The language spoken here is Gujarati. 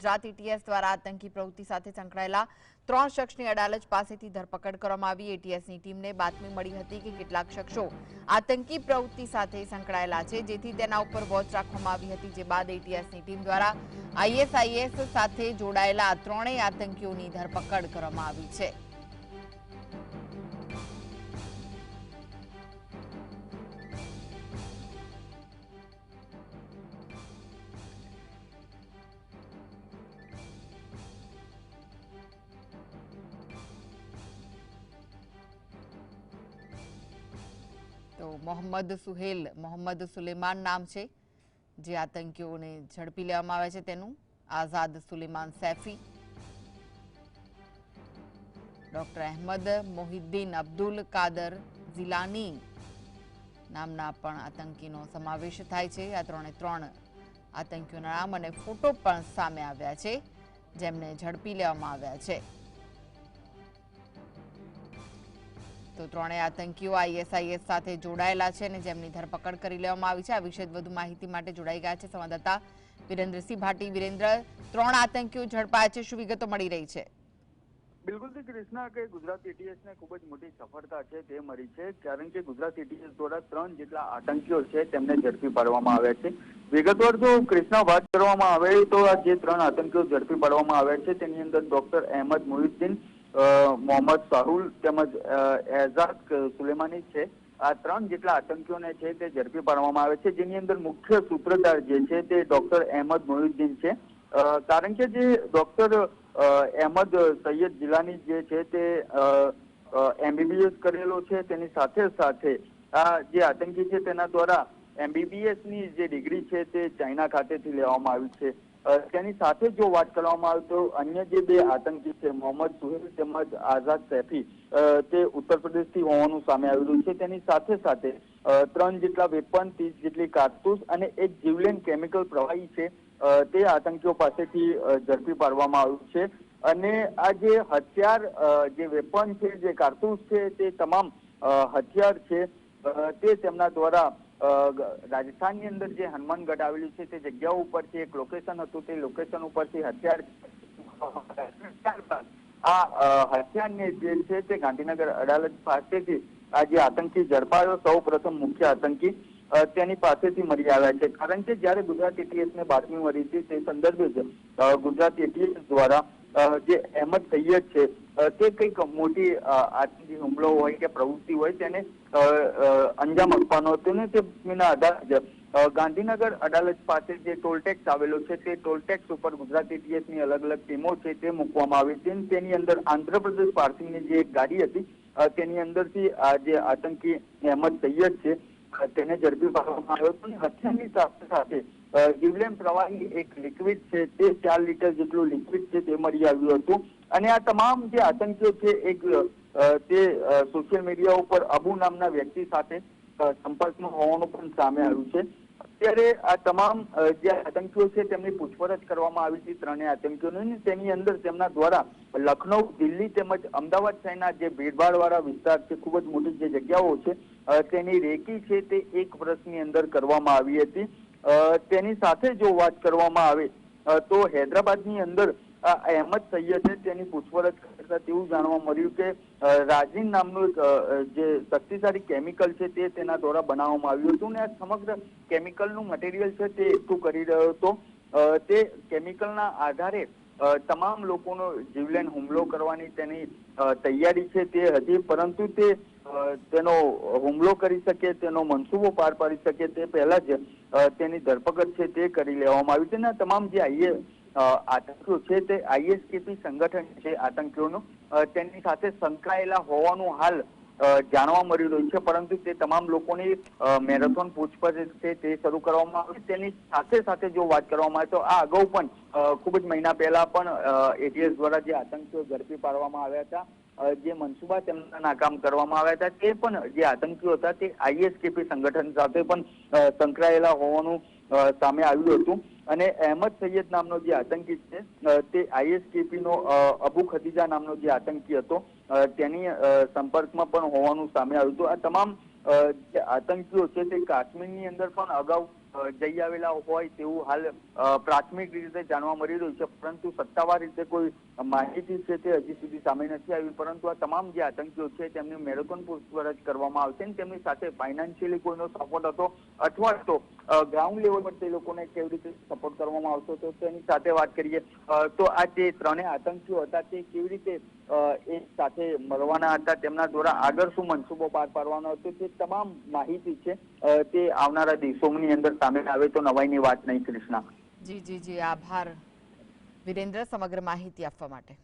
ગુજરાત એટીએસ દ્વારા આતંકી પ્રવૃત્તિ સાથે સંકળાયેલા 3 શખ્સની અડાલજ પાસેથી ધરપકડ કરવામાં આવી। એટીએસની ટીમને બાતમી મળી હતી કે કેટલાક શખ્સો આતંકી પ્રવૃત્તિ સાથે સંકળાયેલા છે, જેથી તેના ઉપર વોચ રાખવામાં આવી હતી। જે બાદ એટીએસની ટીમ દ્વારા આઈએસઆઈએસ સાથે જોડાયેલા આ 3 આતંકીઓની ધરપકડ કરવામાં આવી છે। तो मोहम्मद सुहेल मोहम्मद सुलेमान नाम है जे आतंकीओं ने झड़पी लेवामां आवे छे। तेनुं आजाद सुलेमान सैफी, डॉक्टर अहमद मोहिद्दीन अब्दुल कादर जिलानी नामना पण आतंकीनो समावेश थाय छे। आ 3 आतंकीओना नाम अने फोटो पण सामे आव्या छे, जेमने झड़पी लेवामां आव्या छे। तो 3 आतंकीओ आईएसआईएस साथे जोड़ाયેલા છે અને જેમની ધરપકડ કરી લેવામાં આવી છે। આ વિશે વધુ માહિતી માટે જોડાઈ ગયા છે સંવાદદાતા વિરેન્દ્રસિંહ ભાટી। વિરેન્દ્ર, 3 આતંકીઓ ઝડપાયા છે, શું વિગતો મળી રહી છે? બિલકુલ કૃષ્ણા, કે ગુજરાત એટીએસ ને ખૂબ જ મોટી સફળતા છે તે મળી છે, કારણ કે ગુજરાત એટીએસ દ્વારા 3 જેટલા આતંકીઓ છે તેમને ઝડપી પાડવામાં આવ્યા છે। વિગતવાર જો કૃષ્ણા વાત કરવામાં આવે તો આ જે 3 આતંકીઓ ઝડપી પાડવામાં આવ્યા છે તેની અંદર ડોક્ટર અહેમદ મોહિદ્દીન, મોહમ્મદ સાહુલ તેમજ એઝાદ સુલેમાની છે। આ 3 જેટલા આતંકીઓને છે તે ઝડપી પાડવામાં આવે છે, જેની અંદર મુખ્ય સૂત્રધાર જે છે તે ડોક્ટર અહેમદ મોહિદ્દીન છે। કારણ કે જે ડોક્ટર અહેમદ સૈયદ જિલાની જે છે તે એમબીબીએસ કરેલો છે, તેની સાથે સાથે આ જે આતંકી છે તેના દ્વારા એમબીબીએસ ની જે ડિગ્રી છે તે ચાઇના ખાતેથી લેવામાં આવી છે। તેની સાથે જો વાત કરવામાં આવે તો અન્ય જે 2 આતંકી છે મોહમ્મદ સુહેલ તેમજ આઝાદ સૈફી, તે ઉત્તર પ્રદેશથી હોવાનું સામે આવ્યું છે। તેની સાથે સાથે 3 જેટલા વેપન, 30 જેટલી કારતૂસ અને એક જીવલેણ કેમિકલ પ્રવાહી છે તે આતંકીઓ પાસેથી ઝડપી પાડવામાં આવ્યું છે। અને આ જે હથિયાર, જે વેપન છે, જે કારતૂસ છે, તે તમામ હથિયાર છે તે તેમના દ્વારા રાજસ્થાનની અંદર જે હનુમાનગઢ આવેલું છે તે જગ્યાઓ ઉપરથી એક લોકેશન હતું, તે લોકેશન ઉપરથી હથિયાર આ હથિયારને જે છે તે ગાંધીનગર અડાલજ પાસેથી આ જે આતંકી ઝડપાયો, સૌ પ્રથમ મુખ્ય આતંકી તેની પાસેથી મળી આવ્યા છે। કારણ કે જ્યારે ગુજરાત એટીએસ ને બાતમી મળી હતી તે સંદર્ભે જ ગુજરાત એટીએસ દ્વારા જે અહેમદ સૈયદ છે તે કંઈક મોટી આતંકી હુમલો હોય કે પ્રવૃત્તિ હોય તેને અંજામ આપવાનો હતો ને તેના આધારે ગાંધીનગર અડાલજ પાસે જે ટોલટેક્સ આવેલો છે તે ટોલટેક્સ ઉપર ગુજરાત એટીએસ ની અલગ અલગ ટીમો છે તે મૂકવામાં આવી છે। તેની અંદર આંધ્રપ્રદેશ પાર્સિંગની જે એક ગાડી હતી તેની અંદરથી આ જે આતંકી અહેમદ સૈયદ છે તેને ઝડપી પાડવામાં આવ્યો હતો। હથિયારની સાથે સાથે જીવલેણ પ્રવાહી એક લિક્વિડ છે તે 4 લીટર જેટલું લિક્વિડ છે તે મળી આવ્યું હતું। અને આ તમામ જે આતંકીઓ છે એક તે સોશિયલ મીડિયા ઉપર અબુ નામના વ્યક્તિ સાથે સંપર્કમાં હોવાનું પણ સામે આવ્યું છે। અત્યારે આ તમામ જે આતંકીઓ છે તેમની પૂછપરછ કરવામાં આવી હતી 3 આતંકીઓની। તેની અંદર તેમના દ્વારા લખનઉ, દિલ્હી તેમજ અમદાવાદ શહેરના જે ભીડભાડવાળા વિસ્તાર છે, ખૂબ જ મોટી જે જગ્યાઓ છે તેની રેકી છે તે 1 વર્ષની અંદર કરવામાં આવી હતી। તેની સાથે જો વાત કરવામાં આવે તો હૈદરાબાદની અંદર અહેમદ સૈયદ છે તેની પૂછપરછ કરતા તેવું જાણવા મળ્યું કે રાજીન નામનું જે શક્તિશાળી કેમિકલ છે તે તેના દ્વારા બનાવવામાં આવ્યું હતું અને આ સમગ્ર કેમિકલનું મટીરિયલ છે તે એકઠું કરી રહ્યો હતો। તે કેમિકલના આધારે તમામ લોકોનો જીવલેણ હુમલો કરવાની તેની તૈયારી છે તે હતી, પરંતુ તે તેનો હુમલો કરી શકે, તેનો મનસૂબો પાર પાડી શકે તે પહેલા જ તેની ધરપકડ છે તે કરી લેવામાં આવી છે। અને તમામ જે આતંકીઓ છે તે આઈએસકેપી સંગઠન છે આતંકીઓનું, તેની સાથે સંકળાયેલા હોવાનું હાલ જાણવા મળી રહ્યું છે, પરંતુ તે તમામ લોકોની મેરેથોન પૂછપરછ છે તે શરૂ કરવામાં આવી। તેની સાથે સાથે જો વાત કરવામાં આવે તો આ અગાઉ પણ ખૂબ જ મહિના પહેલા પણ એટીએસ દ્વારા જે આતંકીઓ ઝડપી પાડવામાં આવ્યા હતા, જે મનસુબા તેમના નાકામ કરવામાં આવ્યા હતા, તે પણ જે આતંકીઓ હતા તે આઈએસકેપી સંગઠન સાથે પણ સંકળાયેલા હોવાનું સામે આવ્યું હતું। અને અહેમદ સૈયદ નામનો જે આતંકી છે તે આઈએસકેપી નો અબુ ખદીજા નામનો જે આતંકી હતો તેની સંપર્કમાં પણ હોવાનું સામે આવ્યું હતું। આ તમામ જે આતંકીઓ છે તે કાશ્મીરની અંદર પણ અગાઉ જઈ આવેલા હોય તેવું હાલ પ્રાથમિક રીતે જાણવા મળી રહ્યું છે, પરંતુ સત્તાવાર રીતે કોઈ માહિતી છે તે હજી સુધી સામે નથી આવી. પરંતુ આ તમામ જે આતંકીઓ છે તેમની મેરેથોન પૂછપરછ કરવામાં આવશે અને તેમની સાથે ફાઇનાન્શિયલી કોઈનો સપોર્ટ હતો અથવા તો ગ્રાઉન્ડ લેવલ પર તે લોકોને કેવી રીતે સપોર્ટ કરવામાં આવતો હતો તેની સાથે વાત કરીએ તો આ જે ત્રણેય આતંકીઓ હતા તે કેવી રીતે એક સાથે મળવાના હતા, તેમના દ્વારા આગળ શું મનસૂબો પાર પાડવાનો હતો, તે તમામ માહિતી છે તે આવનારા દિવસોની અંદર સામે આવે તો નવાઈની વાત નહીં. કૃષ્ણા. જી, આભાર વિરેન્દ્ર સમગ્ર માહિતી આપવા માટે.